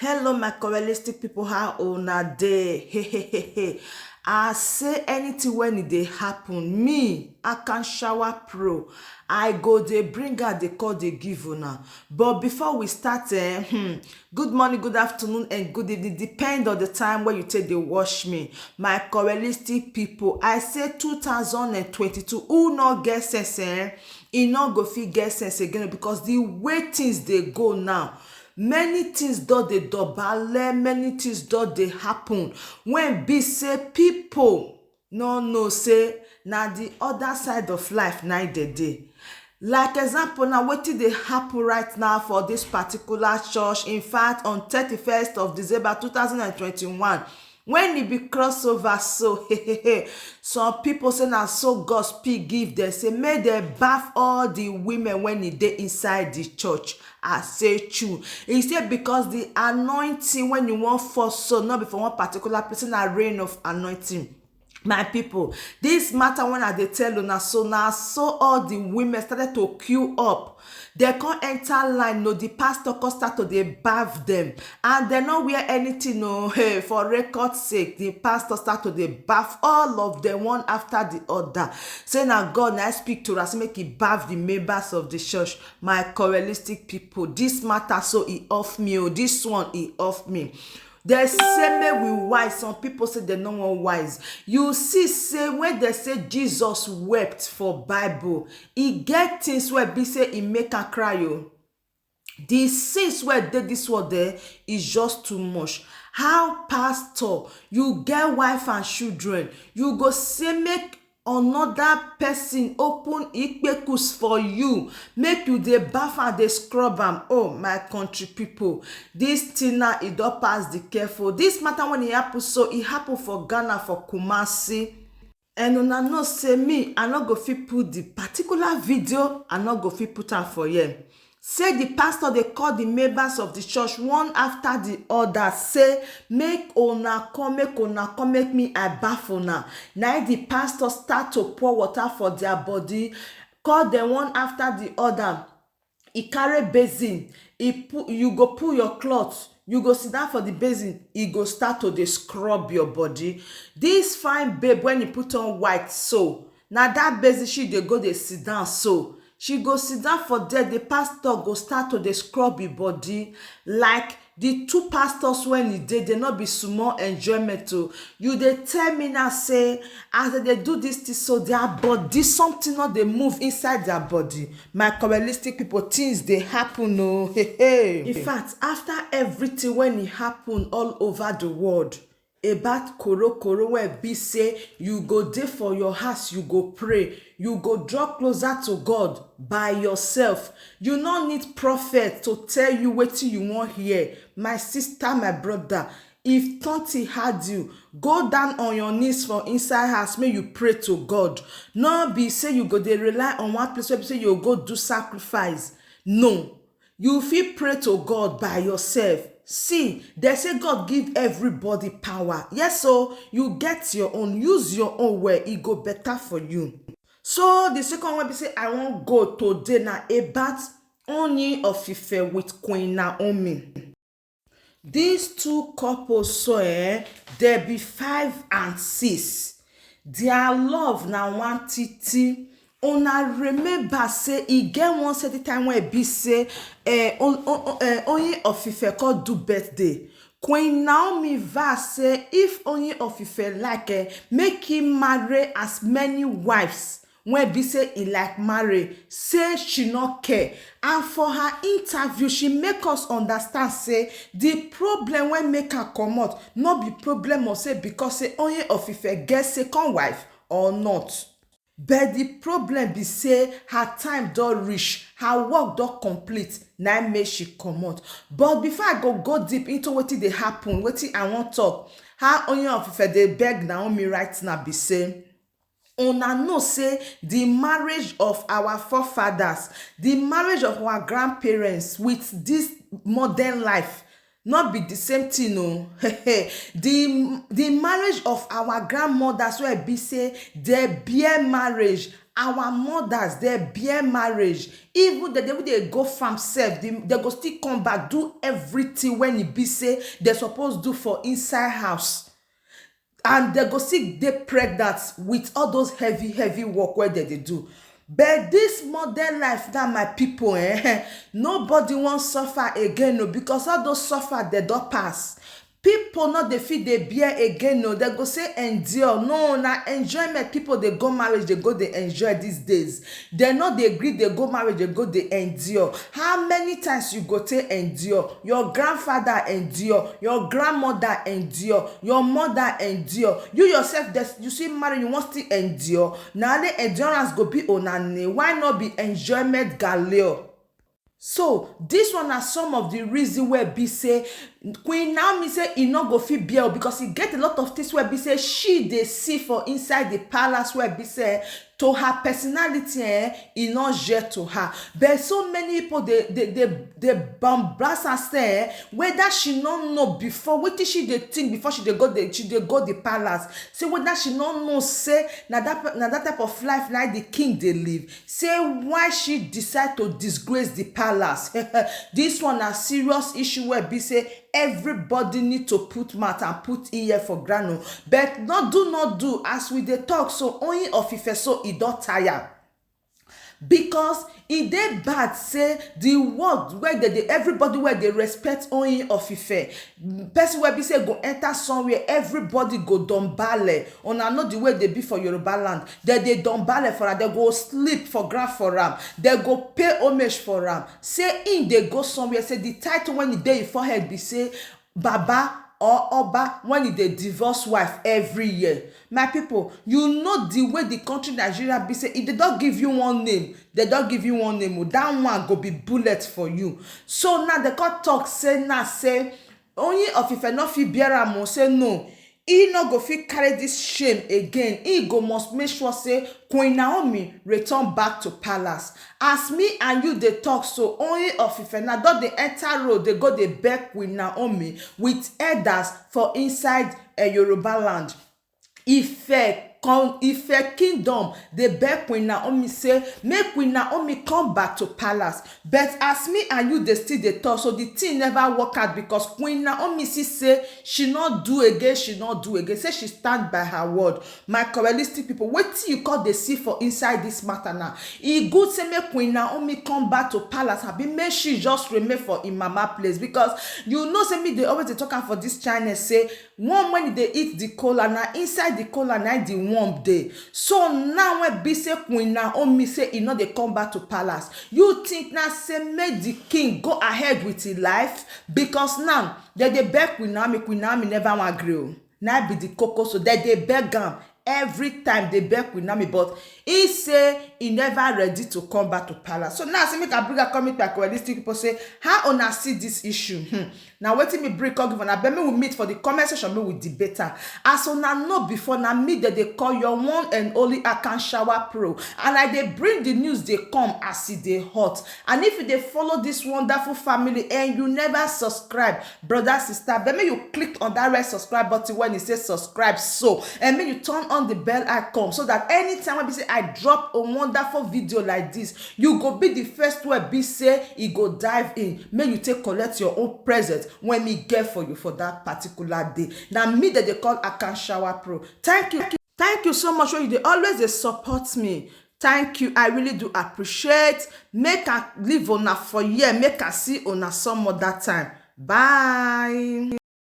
Hello, my correlistic people. How una dey? Hey. I say anything when it dey happen, me, I can shower pro. I go dey bring out the call dey give una. But before we start, good morning, good afternoon, and good evening. Depend on the time when you take dey watch me. My correlistic people, I say 2022, who not get sense, e no go fit get sense again because the way things dey go now. Many things don dey dobale, many things don dey happen when be say people no know say na the other side of life na dey. Like example, na wetin dey happen right now for this particular church. In fact, on 31st of December 2021, when e be crossover, so some people say na so God speak give them, say make dem baff all the women when e dey inside the church. I say true. He say because the anointing when you wan fall, so not be for one particular person, na reign of anointing. My people, this matter when I dey tell una, so na so all the women started to queue up. They come enter line, no, the pastor come start to dey baff them, and they no wear anything, no. Hey, for record sake, the pastor start to dey baff all of them one after the other. Say na God na speak to us, make he baff the members of the church. My correlistic people, this matter so e off me, oh, this one e off me. They say make we wise. Some people say they no wan wise. You see, say when they say Jesus wept for Bible, e get things where be say e make am cry, oh. The sins where dey this one there is just too much. How pastor, you get wife and children, you go say make another person open ikpekus for you, make you dey baff and dey scrub am. Oh, my country people, this thing now e don pass the careful. This matter when e happen, so e happen for Ghana, for Kumasi. And una know say me, I no go fit put the particular video, I no go fit put am for here. Say the pastor dey call the members of the church one after the other, say make una come, make me I baff una. Now the pastor start to pour water for their body, call them one after the other. He carry basin, you go pull your cloth, you go sit down for the basin, he go start to dey scrub your body. This fine babe, when he put on white, so na that basin she dey go dey sit down, so she go sit down for there. The pastor go start to dey scrub the body. Like the two pastors when e dey not be small enjoyment. To you dey tell me now, say as they do this thing, so their body, something not dey move inside their body. My correlistic people, things dey happen, oh. Hey. In fact, after everything when e happen all over the world about koro where be say you go dey for your house, you go pray, you go draw closer to God by yourself. You no need prophet to tell you wetin you wan hear. My sister, my brother, if something hard you, go down on your knees for inside house, make you pray to God. No be say you go dey rely on one place where be say you go do sacrifice. No, you fit pray to God by yourself. See, they say God give everybody power. Yes, so you get your own, use your own way, e go better for you. So the second one be say I wan go today na about Ooni of Ife with Queen Naomi. These two couples, so they be 5 and 6. Their love na one titi. Una remember say e get one certain time when be say Ooni of Ife come do birthday. Queen Naomi verse say if Ooni of Ife like make him marry as many wives when be say he like marry, say she no care. And for her interview, she make us understand say the problem when make her comot no be problem of say because say Ooni of Ife get second wife or not. But the problem be say her time don reach, her work don complete, na make she comot. But before I go deep into wetin dey happen, wetin I wan talk, how Ooni of Ife dey beg Naomi right now be say, una know say the marriage of our forefathers, the marriage of our grandparents with this modern life, not be the same thing, no. The marriage of our grandmothers where be say they bear marriage our mothers dey bear marriage, even they go farm sef, they go still come back do everything when e be say they suppose do for inside house, and they go still dey pregnant with all those heavy work wey they dey do. But this modern life now, my people, nobody wan suffer again, no, because all those suffer they don pass. People not dey fit dey bear again, no. They go say endure. No, na enjoyment people dey go marriage, they go dey enjoy these days. They not dey gree dey go marriage, they go dey endure. How many times you go take endure? Your grandfather endure, your grandmother endure, your mother endure. You yourself, you see marriage, you want still endure. Now the endurance go be on a name. Why not be enjoyment galore? So this one are some of the reason where be say Queen Naomi say e no go fit bear, because e get a lot of things where be say she dey see for inside the palace where be say to her personality e no jet to her. But so many people they bombast and say whether she no know before, wetin she dey think before she dey go the palace, say whether she no know say na that type of life na the king dey live, say why she decide to disgrace the palace. This one a serious issue where be say everybody need to put mouth and put ear for ground, but not do as we dey talk. So only of Ife so e don tire, because e dey bad say the word where everybody where they respect only of Ife, person where be say go enter somewhere, everybody go dombale. Una know the way they be for Yoruba land, they dombale for am, they go sleep for ground for am, they go pay homage for am. Say in they go somewhere, say the title when e dey e forehead be say Baba or Oba when e dey divorce wife every year. My people, you know the way the country Nigeria be say, if they don't give you one name, they don't give you one name, that one go be bullet for you. So now the court talk say only of Ife no fit bear am, say no, he no go fit carry this shame again. He go must make sure say Queen Naomi return back to palace. As me and you they talk, so only of Ife now don dey enter road, they go dey beg Queen Naomi with elders for inside Yoruba land. Ife kingdom, they beg Queen Naomi say make Queen Naomi come back to palace. But as me and you they still dey talk, so the thing never work out, because Queen Naomi say she not do again, say she stand by her word. My correlistic people, wetin you call the see for inside this matter now? E good say make Queen Naomi come back to palace, abi make she just remain for im mama place, because you know say me they always dey talk am for this channel, say one when they eat the kola, na inside the kola na the warm day. So now when be say Queen Naomi say e no dey come back to palace, you think now say make the king go ahead with his life? Because now they beg Queen Naomi never wan gree. Now be the cocoa, so they beg am every time, they beg Queen Naomi, but he say he never ready to come back to palace. So now say make I bring a comment back realistic people, say how una see this issue. Now wetin me bring come give una, but me we meet for the comment section, me we debate am. As una know before, na me that they call your one and only Akanshawa Pro, and I dey bring the news they come as e dey hot. And if you dey follow this wonderful family and you never subscribe, brother sister, then make you click on that red subscribe button when it says subscribe, so and make you turn on the bell icon, so that anytime when we say I drop a wonderful video like this, you go be the first one be say e go dive in, make you take collect your own present when me get for you for that particular day. Now me that they call Akanshawa Pro. Thank you so much. You they always they support me. Thank you, I really do appreciate. Make I live on for year, make I see on some other time. Bye.